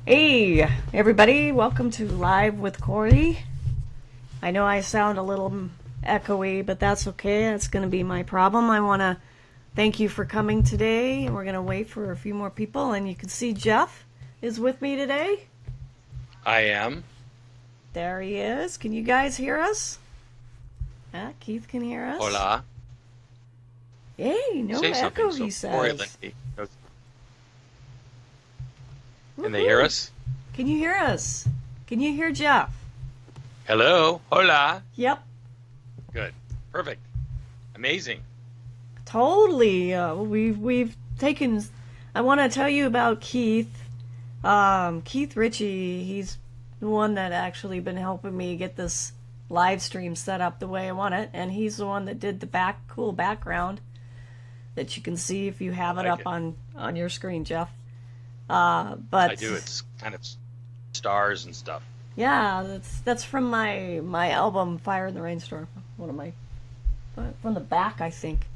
Hey, everybody, welcome to Live with Kori. I know I sound a little echoey, but that's okay. That's going to be my problem. I want to thank you for coming today. We're going to wait for a few more people, and you can see Jeff is with me today. I am. There he is. Can you guys hear us? Keith can hear us. Hola. Hey, no Say echo, something he so Kori, says. Can they hear us? Can you hear us? Can you hear Jeff? Hello. Hola. Yep. Good. Perfect. Amazing. Totally. We've taken. I want to tell you about Keith. Keith Ritchie. He's the one that actually been helping me get this live stream set up the way I want it, and he's the one that did the cool background that you can see if you have it up on your screen, Jeff. But I do. It's kind of stars and stuff. Yeah, that's from my album Fire in the Rainstorm. One of my from the back, I think.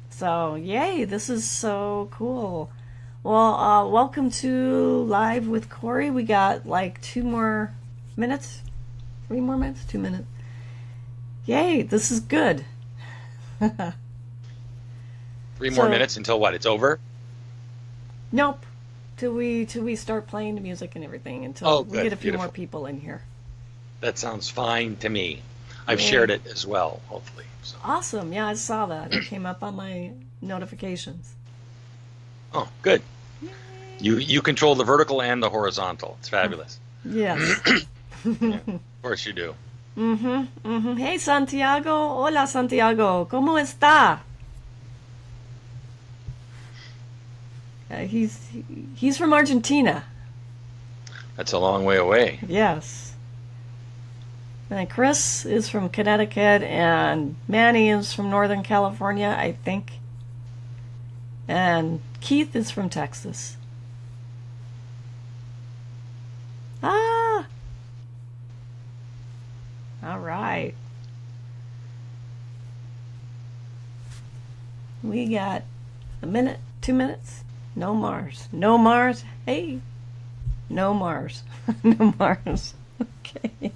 So yay, this is so cool. Well, welcome to Live with Kori. We got like 2 more minutes, 3 more minutes, 2 minutes. Yay, this is good. 3 more minutes until what? It's over? Nope. Till we start playing the music and everything, until we get a few more people in here. That sounds fine to me. I've shared it as well, hopefully. So. Awesome. Yeah, I saw that. It came up on my notifications. Oh, good. You control the vertical and the horizontal. It's fabulous. Yes. Yeah, of course you do. Hey, Santiago. Hola, Santiago. ¿Cómo está? He's from Argentina. That's a long way away. Yes. And Chris is from Connecticut, and Manny is from Northern California, I think. And Keith is from Texas. Ah! All right. We got a minute, 2 minutes. No Mars. No Mars. Hey. No Mars. No Mars. Okay.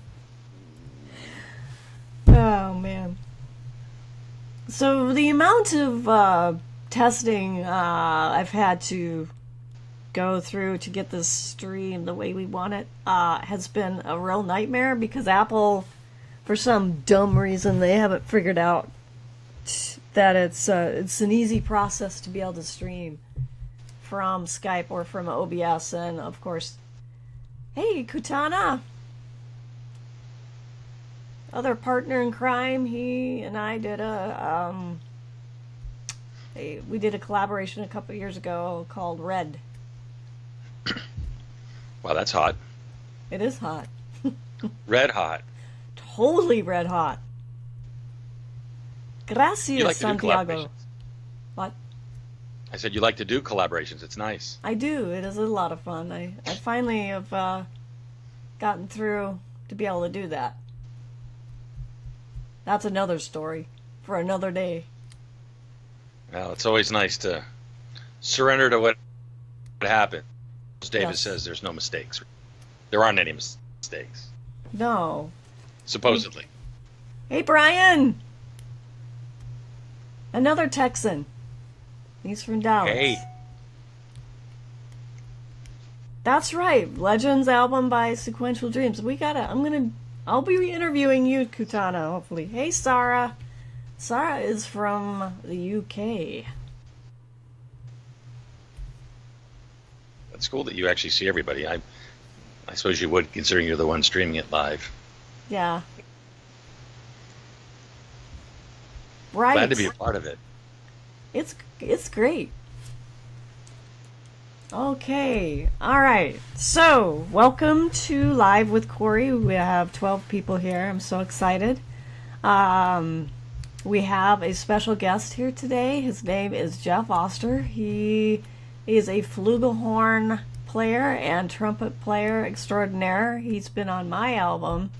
Oh, man. So the amount of testing I've had to go through to get this stream the way we want it has been a real nightmare, because Apple, for some dumb reason, they haven't figured out that it's an easy process to be able to stream from Skype or from OBS. And of course, hey, KUUTANA, other partner in crime, he and I did we did a collaboration a couple of years ago called Red. Wow, that's hot. It is hot. Red hot. Totally red hot. Gracias, You like to do Santiago. collaborations? What? I said you like to do collaborations. It's nice. I do. It is a lot of fun. I finally have gotten through to be able to do that. That's another story for another day. Well, it's always nice to surrender to what happened. As Davis says, there's no mistakes. There aren't any mistakes. No. Supposedly. Hey, Brian! Another Texan. He's from Dallas. Hey. That's right. Legends album by Sequential Dreams. I'll be interviewing you, KUUTANA, hopefully. Hey, Sarah. Sarah is from the UK. It's cool that you actually see everybody. I suppose you would, considering you're the one streaming it live. Yeah. Right. Glad to be a part of it. It's great. Okay. All right. So, welcome to Live with Kori. We have 12 people here. I'm so excited. We have a special guest here today. His name is Jeff Oster. He is a flugelhorn player and trumpet player extraordinaire. He's been on my album,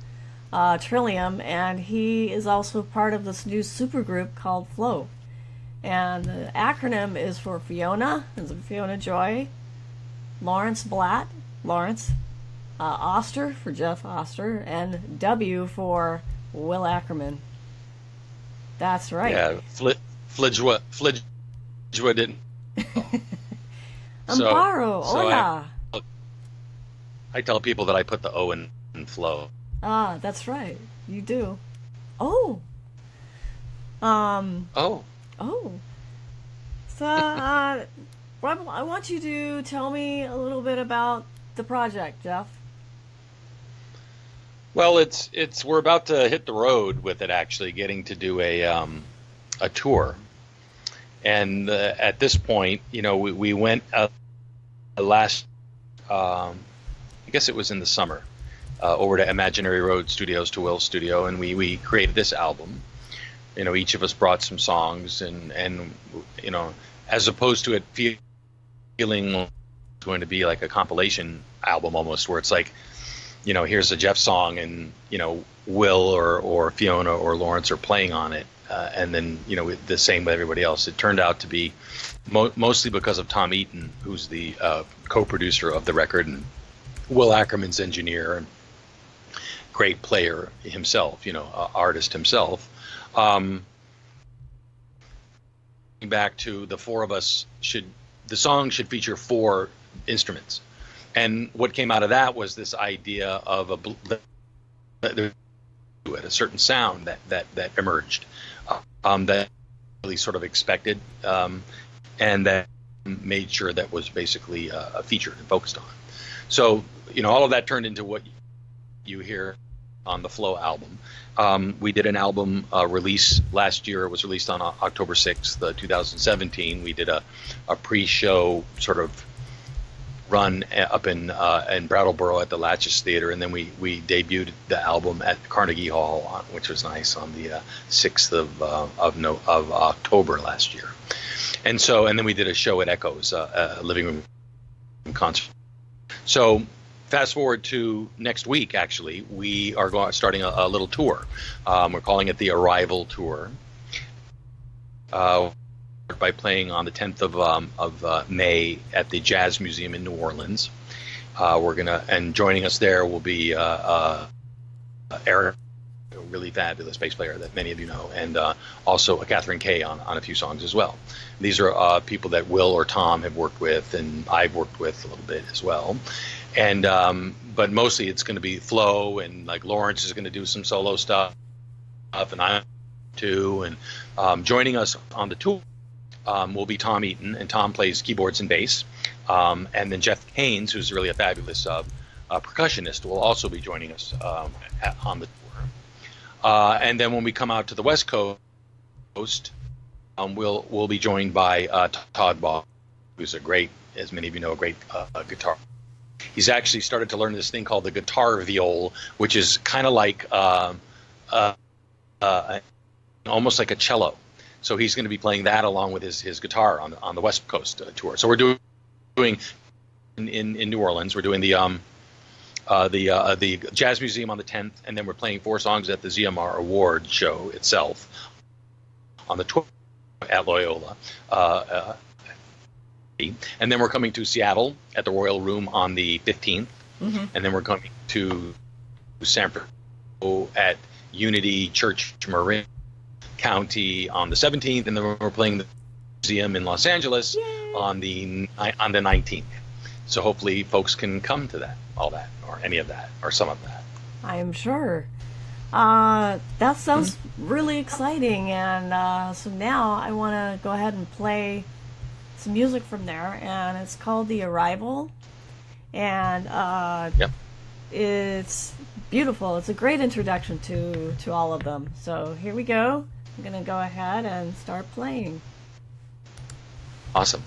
Trillium, and he is also part of this new supergroup called Flow. And the acronym is for Fiona, is Fiona Joy, Lawrence Blatt, Lawrence, Oster for Jeff Oster, and W for Will Ackerman. That's right. Yeah, Flijwa didn't. So, Amparo, so I, hola. I tell people that I put the O in flow. Ah, that's right. You do. Oh. Um. Oh, Oh. So, I want you to tell me a little bit about the project, Jeff. well, it's we're about to hit the road with it. Actually, getting to do a tour, and at this point, we went last. I guess it was in the summer, over to Imaginary Road Studios, to Will's studio, and we created this album. Each of us brought some songs, and as opposed to it feeling going to be like a compilation album almost, where it's like, here's a Jeff song, and Will or Fiona or Lawrence are playing on it, and then the same with everybody else. It turned out to be mostly because of Tom Eaton, who's the co-producer of the record, and Will Ackerman's engineer and great player himself, artist himself. Back to the four of us, the song should feature four instruments, and what came out of that was this idea of a certain sound that emerged, that really sort of expected, and that made sure that was basically featured and focused on. So all of that turned into what you hear on the Flow album. We did an album release last year. It was released on October 6th, 2017. We did a pre-show sort of run up in Brattleboro at the Latches Theater, and then we debuted the album at Carnegie Hall, which was nice, on the 6th of October last year. And then we did a show at Echoes, a living room concert. So fast forward to next week, actually, we are starting a little tour. We're calling it the Arrival Tour. By playing on the 10th of May at the Jazz Museum in New Orleans. And joining us there will be Eric, a really fabulous bass player that many of you know, and also Catherine Kay on a few songs as well. These are people that Will or Tom have worked with, and I've worked with a little bit as well. And but mostly it's going to be Flo, and like Lawrence is going to do some solo stuff, and I too. And joining us on the tour will be Tom Eaton, and Tom plays keyboards and bass. And then Jeff Haynes, who's really a fabulous percussionist, will also be joining us on the tour. And then when we come out to the West Coast, we'll be joined by Todd Ball, who's a great, as many of you know, a great guitar. He's actually started to learn this thing called the guitar viol, which is kind of like almost like a cello. So he's going to be playing that along with his guitar on the West Coast tour. So we're doing in New Orleans. We're doing the Jazz Museum on the 10th, and then we're playing 4 songs at the ZMR Award show itself on the 12th at Loyola. And then we're coming to Seattle at the Royal Room on the 15th, and then we're coming to San Francisco at Unity Church Marin County on the 17th, and then we're playing the museum in Los Angeles on the 19th. So hopefully folks can come to all that, or any of that, or some of that. I am sure. That sounds really exciting, and so now I want to go ahead and play some music from there, and it's called The Arrival, and it's beautiful. It's a great introduction to all of them. So here we go. I'm going to go ahead and start playing. Awesome.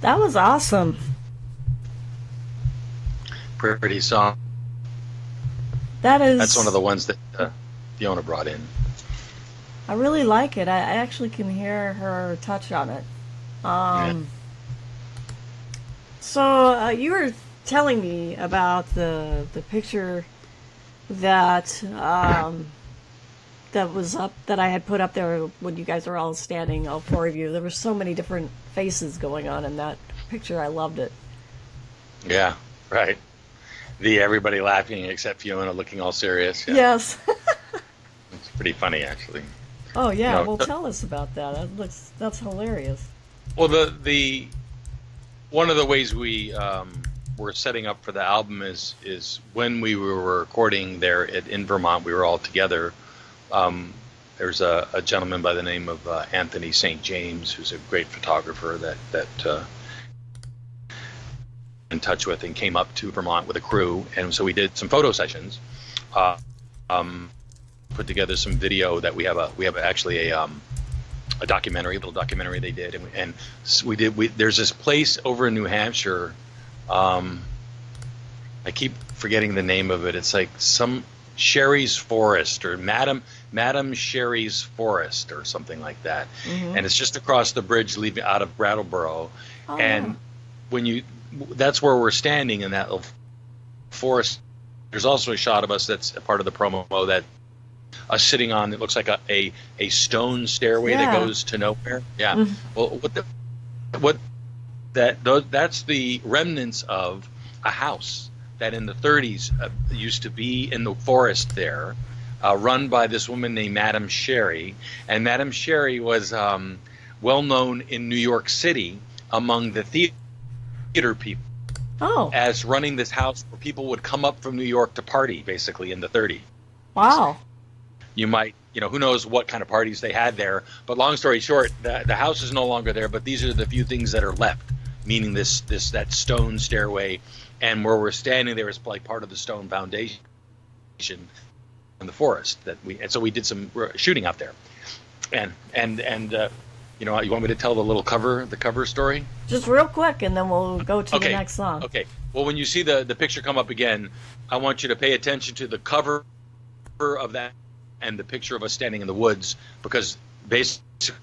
That was awesome. Pretty song. That is. That's one of the ones that Fiona brought in. I really like it. I actually can hear her touch on it. Yeah. So you were telling me about the picture that that was up that I had put up there when you guys were all standing, all four of you. There were so many different faces going on in that picture. I loved it. Yeah, right. The everybody laughing except Fiona looking all serious. Yeah. Yes. It's pretty funny, actually. Oh yeah. No, Well, tell us about that. That's hilarious. well, the one of the ways we were setting up for the album is when we were recording there in Vermont, we were all together. There's a gentleman by the name of Anthony St. James, who's a great photographer that in touch with and came up to Vermont with a crew, and so we did some photo sessions. Put together some video that we have actually a little documentary they did, and there's this place over in New Hampshire. I keep forgetting the name of it. It's like some Sherry's Forest or Madam Sherry's Forest or something like that. Mm-hmm. And it's just across the bridge leaving out of Brattleboro. Oh, And that's where we're standing in that little forest. There's also a shot of us that's a part of the promo that us sitting on, it looks like a stone stairway that goes to nowhere. Yeah. Mm-hmm. Well, that's the remnants of a house that in the 30s used to be in the forest there, run by this woman named Madam Sherry. And Madam Sherry was well known in New York City among the theater people as running this house where people would come up from New York to party, basically, in the 30s. Wow. You might, who knows what kind of parties they had there. But long story short, the house is no longer there, but these are the few things that are left, meaning that stone stairway. And where we're standing there is like part of the stone foundation in the forest and so we did some shooting out there. And you want me to tell the cover story? Just real quick, and then we'll go to the next song. Okay. Well, when you see the picture come up again, I want you to pay attention to the cover of that and the picture of us standing in the woods, because basically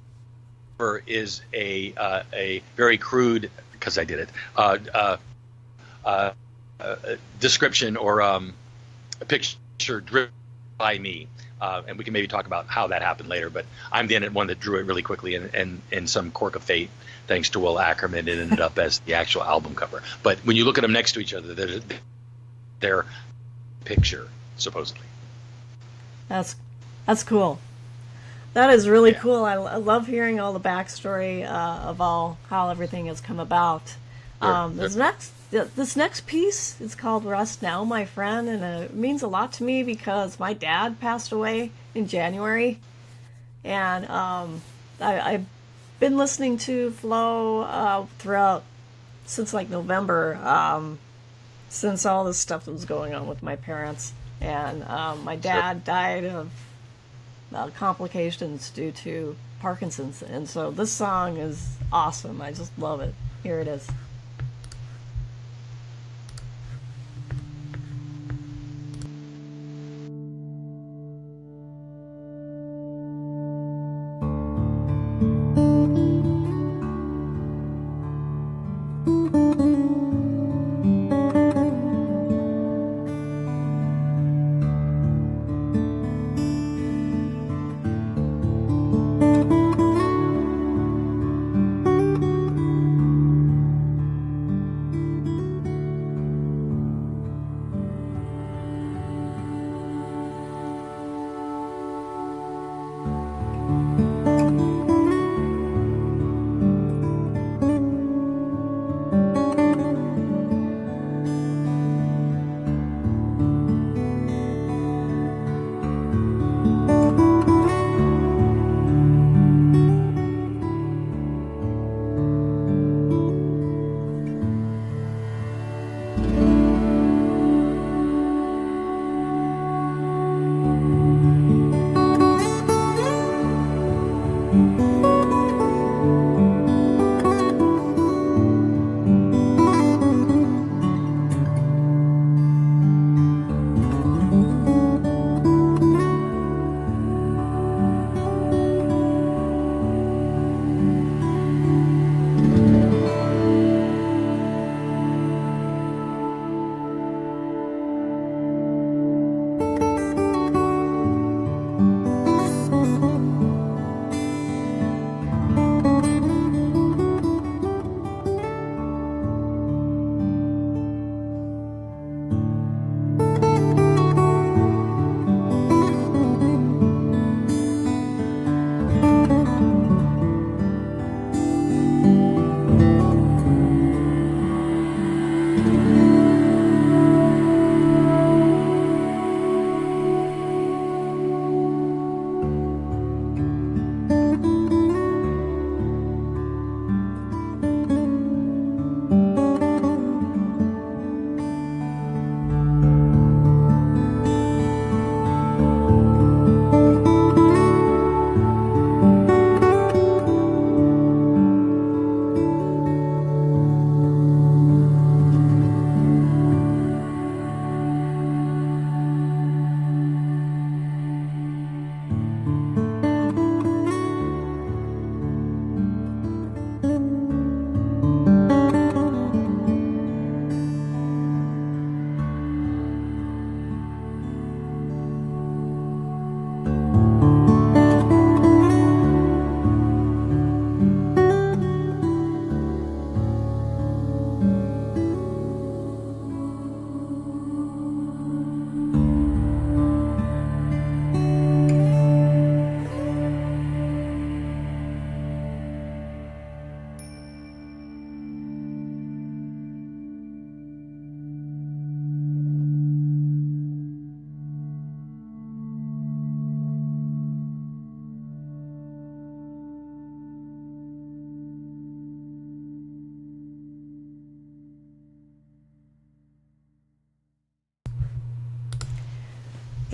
is a very crude, because I did it, description or a picture driven by me. And we can maybe talk about how that happened later, but I'm the one that drew it really quickly, and in some quirk of fate, thanks to Will Ackerman, it ended up as the actual album cover. But when you look at them next to each other, they're picture, supposedly. That's cool. That is really cool. I love hearing all the backstory of how everything has come about. This next piece is called Rest Now, My Friend, and it means a lot to me because my dad passed away in January, and I've been listening to Flo throughout since like November, since all this stuff that was going on with my parents, and my dad died of complications due to Parkinson's, and so this song is awesome. I just love it. Here it is.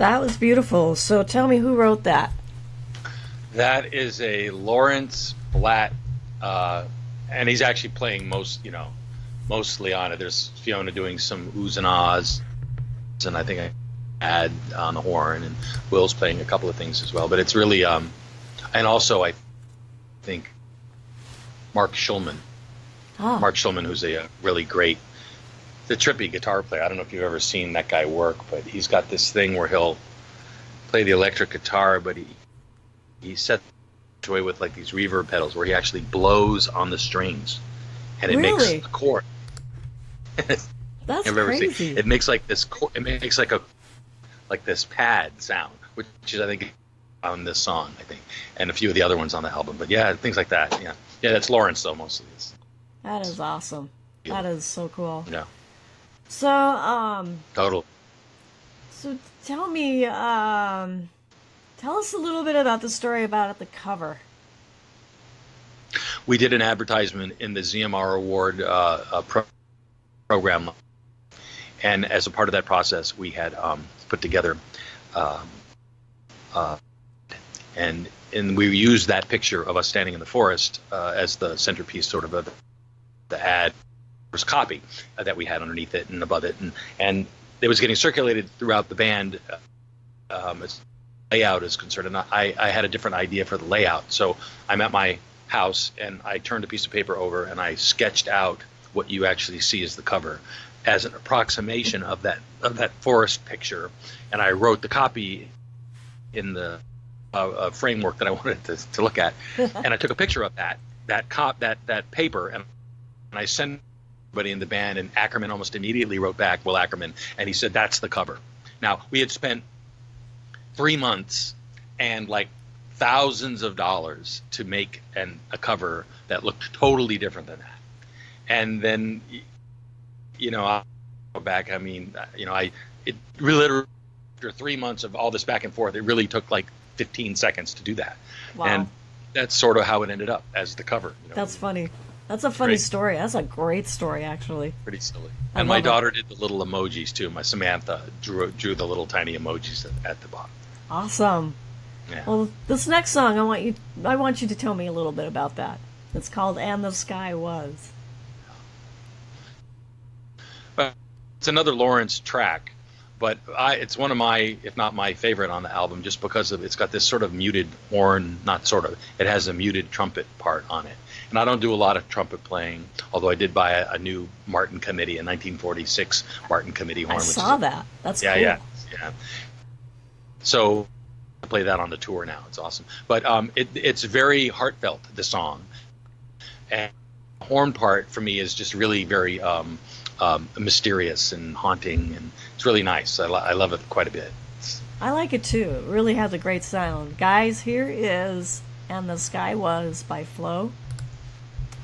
That was beautiful. So tell me who wrote that. That is a Lawrence Blatt, and he's actually playing mostly on it. There's Fiona doing some oohs and ahs, and I think I had on the horn, and Will's playing a couple of things as well. But it's really, and also I think Mark Schulman. Oh, Mark Schulman, who's a really great, the trippy guitar player. I don't know if you've ever seen that guy work, but he's got this thing where he'll play the electric guitar, but he sets away with like these reverb pedals where he actually blows on the strings, and it makes really? a chord. That's I've ever seen. crazy. It makes like this. It makes like this pad sound, which is I think on this song, I think, and a few of the other ones on the album. But yeah, things like that. Yeah, yeah. That's Lawrence though mostly. That is awesome. That is so cool. Yeah. So, Total. so tell me, tell us a little bit about the story about the cover. We did an advertisement in the ZMR Award program, and as a part of that process, we had put together, um, and we used that picture of us standing in the forest as the centerpiece, sort of the ad copy that we had underneath it and above it, and it was getting circulated throughout the band. As layout is concerned, and I had a different idea for the layout, so I'm at my house and I turned a piece of paper over and I sketched out what you actually see as the cover as an approximation of that forest picture, and I wrote the copy in the framework that I wanted to look at, and I took a picture of that paper, and I sent everybody in the band, and Ackerman almost immediately wrote back, Will Ackerman, and he said that's the cover. Now we had spent 3 months and like thousands of dollars to make a cover that looked totally different than that. And then, I go back. I mean, it really, after 3 months of all this back and forth, it really took like 15 seconds to do that. Wow. And that's sort of how it ended up as the cover. That's funny. That's a funny Great. story. That's a great story, actually. Pretty silly. I And my love it. daughter did the little emojis too. My Samantha drew the little tiny emojis at the bottom. Awesome. Yeah. Well, this next song, I want you to tell me a little bit about that. It's called "And the Sky Was." But it's another Lawrence track, but it's one of my, if not my favorite on the album, just because it's got this sort of muted horn, not sort of, it has a muted trumpet part on it. And I don't do a lot of trumpet playing, although I did buy a new Martin Committee, a 1946 Martin Committee horn. I saw that. That's yeah, cool. yeah. So I play that on the tour now. It's awesome. But it's very heartfelt, the song. And the horn part for me is just really very mysterious and haunting, and it's really nice. I love it quite a bit. I like it too. It really has a great sound. Guys, here is "And the Sky Was" by Flo.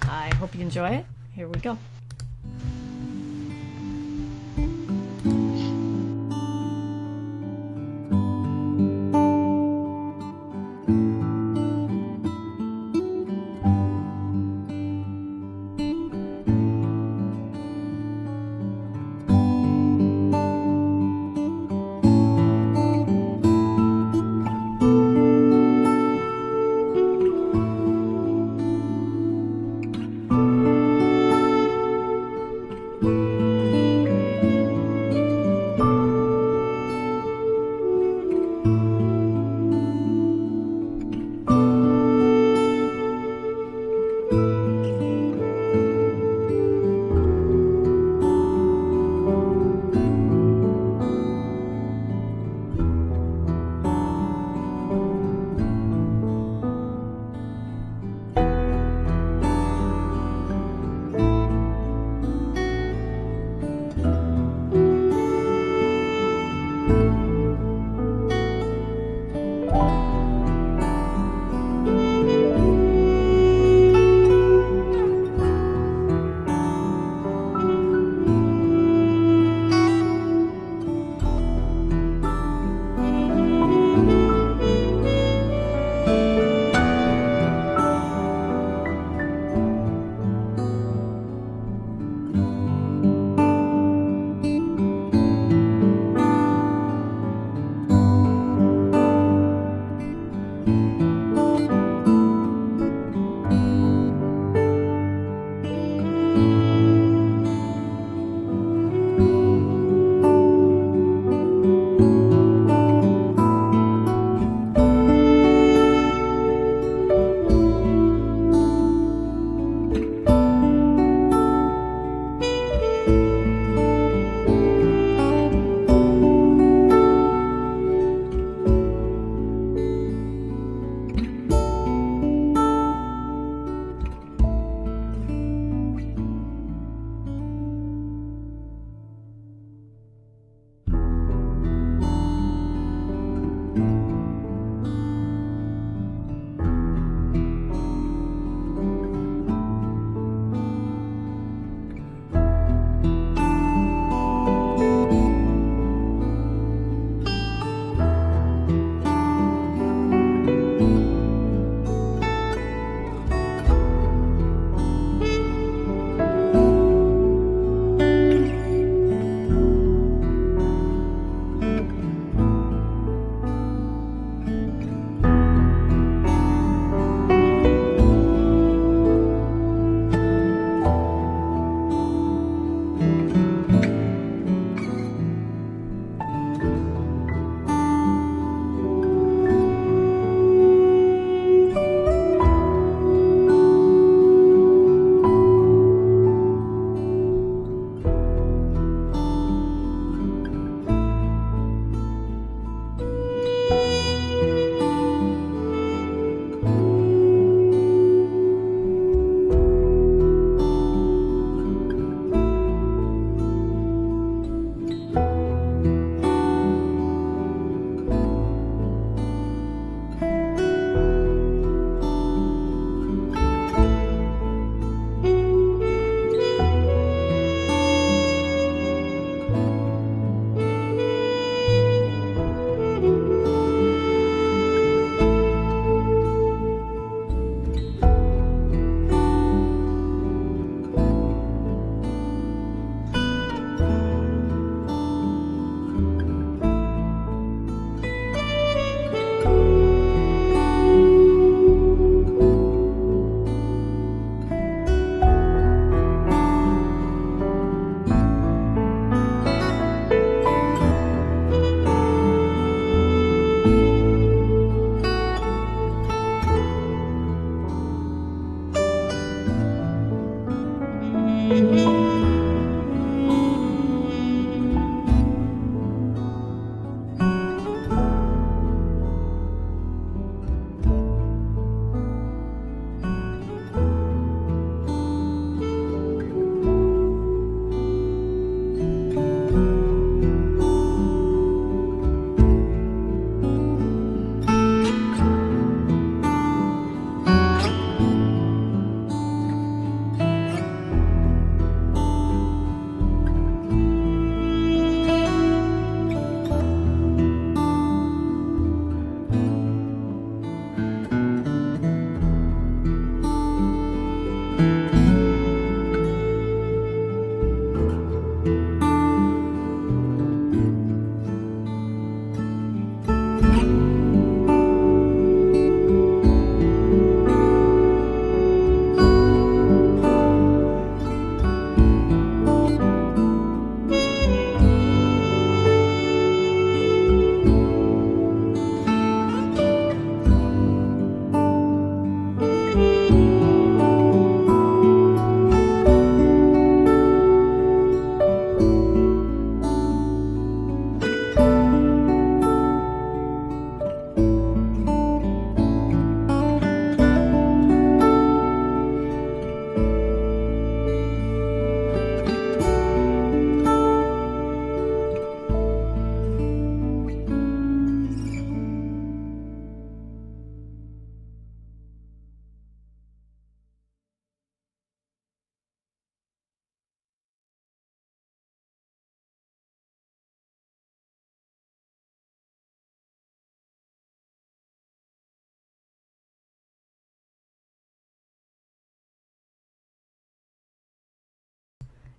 I hope you enjoy it. Here we go.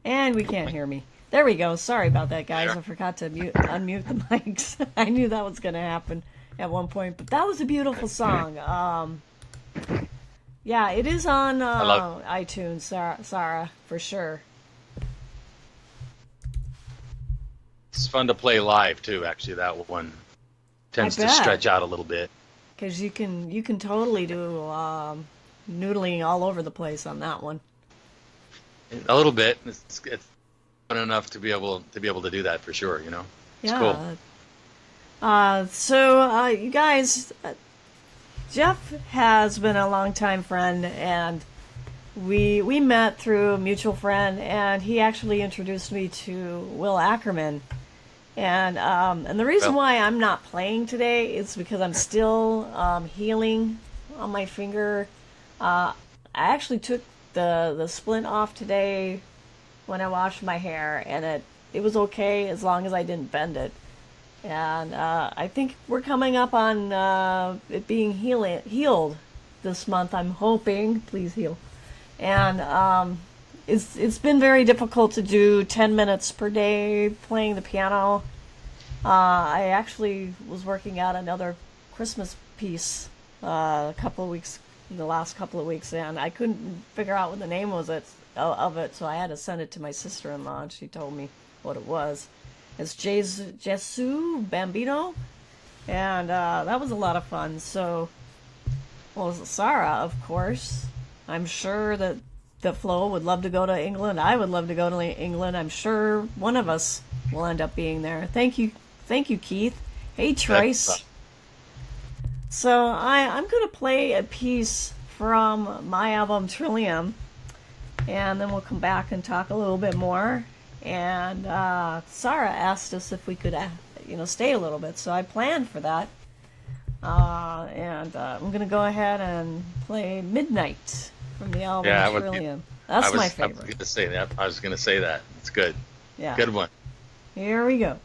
And we can't hear me. There we go. Sorry about that, guys. There. I forgot to unmute the mics. I knew that was going to happen at one point, but that was a beautiful song. Yeah, it is on I love. iTunes, Sarah, for sure. It's fun to play live too. Actually, that one tends to bet. stretch out a little bit. Because you can totally do noodling all over the place on that one. A little bit. It's fun enough to be able to do that for sure. You know, it's Yeah. cool. So you guys, Jeff has been a longtime friend, and we met through a mutual friend, and he actually introduced me to Will Ackerman. And the reason Well, why I'm not playing today is because I'm still healing on my finger. I actually took the splint off today when I washed my hair, and it was okay as long as I didn't bend it. And I think we're coming up on it being healed this month. I'm hoping. Please heal. And it's been very difficult to do 10 minutes per day playing the piano. I actually was working out another Christmas piece the last couple of weeks, and I couldn't figure out what the name was of it, so I had to send it to my sister-in-law, and she told me what it was. It's Jesu Bambino, and that was a lot of fun. So, well, Sarah, of course, I'm sure that Flo would love to go to England. I would love to go to England. I'm sure one of us will end up being there. Thank you, Keith. Hey, Trace. So I'm going to play a piece from my album Trillium, and then we'll come back and talk a little bit more. And Sarah asked us if we could, stay a little bit, so I planned for that. And I'm going to go ahead and play Midnight from the album Trillium. That's my favorite. I was going to say that. I was going to say that. It's good. Yeah. Good one. Here we go.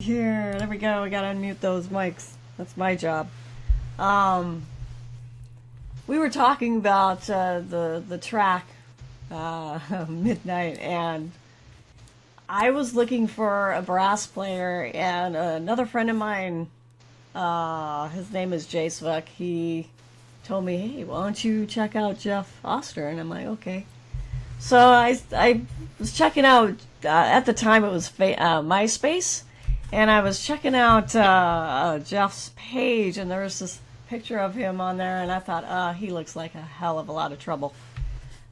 Here, there we go. I gotta unmute those mics. That's my job. We were talking about the track Midnight, and I was looking for a brass player, and another friend of mine, his name is Jay Svek, he told me, hey, why don't you check out Jeff Oster? And I'm like, okay. So I was checking out, at the time it was MySpace, and I was checking out Jeff's page, and there was this picture of him on there, and I thought, he looks like a hell of a lot of trouble.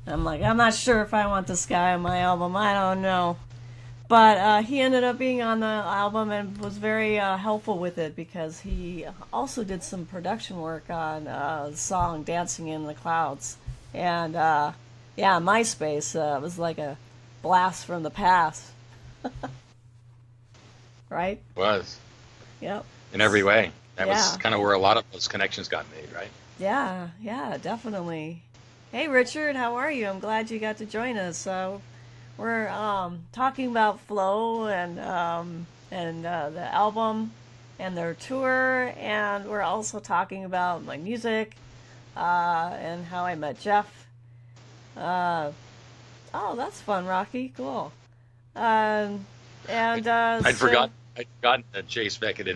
And I'm like, I'm not sure if I want this guy on my album, I don't know. But he ended up being on the album and was very helpful with it, because he also did some production work on the song Dancing in the Clouds. And yeah, MySpace was like a blast from the past. Right? Was. Yep. In every way. That was kind of where a lot of those connections got made, right? Yeah, definitely. Hey, Richard, how are you? I'm glad you got to join us. We're talking about Flow and the album and their tour, and we're also talking about my music and how I met Jeff. Oh, that's fun, Rocky. Cool. I'd forgotten that Jay Speck had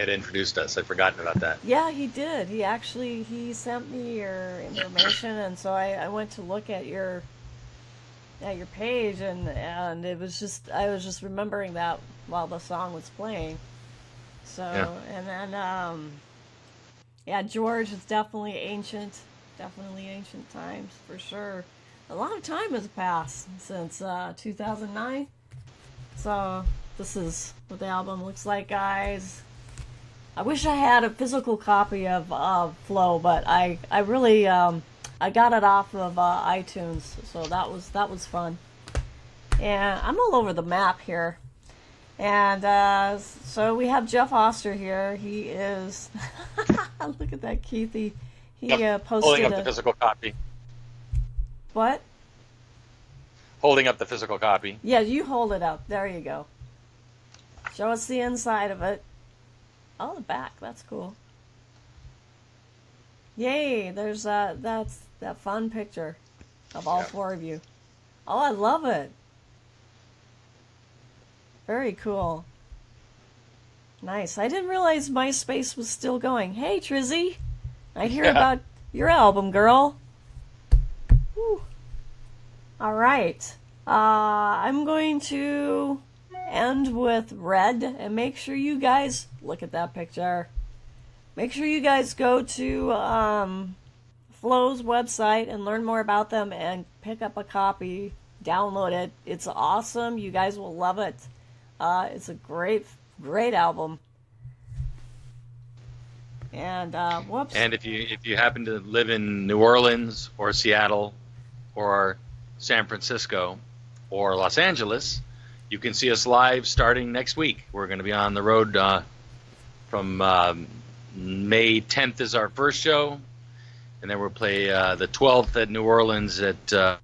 introduced us. I'd forgotten about that. Yeah, he did. He sent me your information, and so I went to look at your page, and it was just, I was just remembering that while the song was playing. So yeah. And then George is definitely ancient times for sure. A lot of time has passed since 2009. So this is what the album looks like, guys. I wish I had a physical copy of Flow, but I really I got it off of iTunes, so that was fun. And I'm all over the map here. And so we have Jeff Oster here. He is look at that, Keith. He posted holding up the physical copy. What? Holding up the physical copy. Yeah, you hold it up. There you go. Show us the inside of it. Oh, the back. That's cool. Yay! There's that's that fun picture of all four of you. Oh, I love it. Very cool. Nice. I didn't realize MySpace was still going. Hey, Trizzy. I hear about your album, girl. Whew. All right. I'm going to end with Red, and make sure you guys look at that picture. Make sure you guys go to Flow's website and learn more about them and pick up a copy. Download it. It's awesome. You guys will love it. It's a great album. And whoops. And if you happen to live in New Orleans or Seattle or San Francisco or Los Angeles, you can see us live starting next week. We're going to be on the road from May 10th is our first show, and then we'll play the 12th at New Orleans at 10th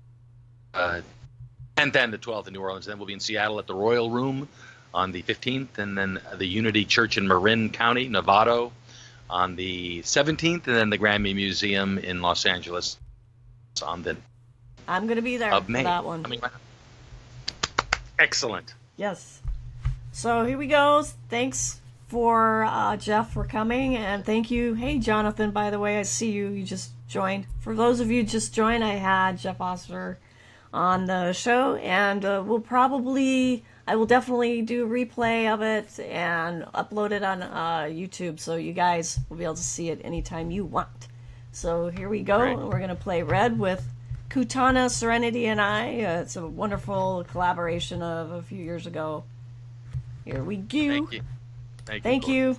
and the 12th in New Orleans. Then we'll be in Seattle at the Royal Room on the 15th, and then the Unity Church in Marin County, Novato, on the 17th, and then the Grammy Museum in Los Angeles on the I'm going to be there for that one. Excellent. Yes. So here we go. Thanks for Jeff for coming, and thank you. Hey, Jonathan, by the way, I see you. You just joined. For those of you just joined, I had Jeff Oster on the show, and I will definitely do a replay of it and upload it on YouTube, so you guys will be able to see it anytime you want. So here we go. Right. We're going to play Red with KUUTANA, Serenity, and I. It's a wonderful collaboration of a few years ago. Here we go. Thank you. Thank you.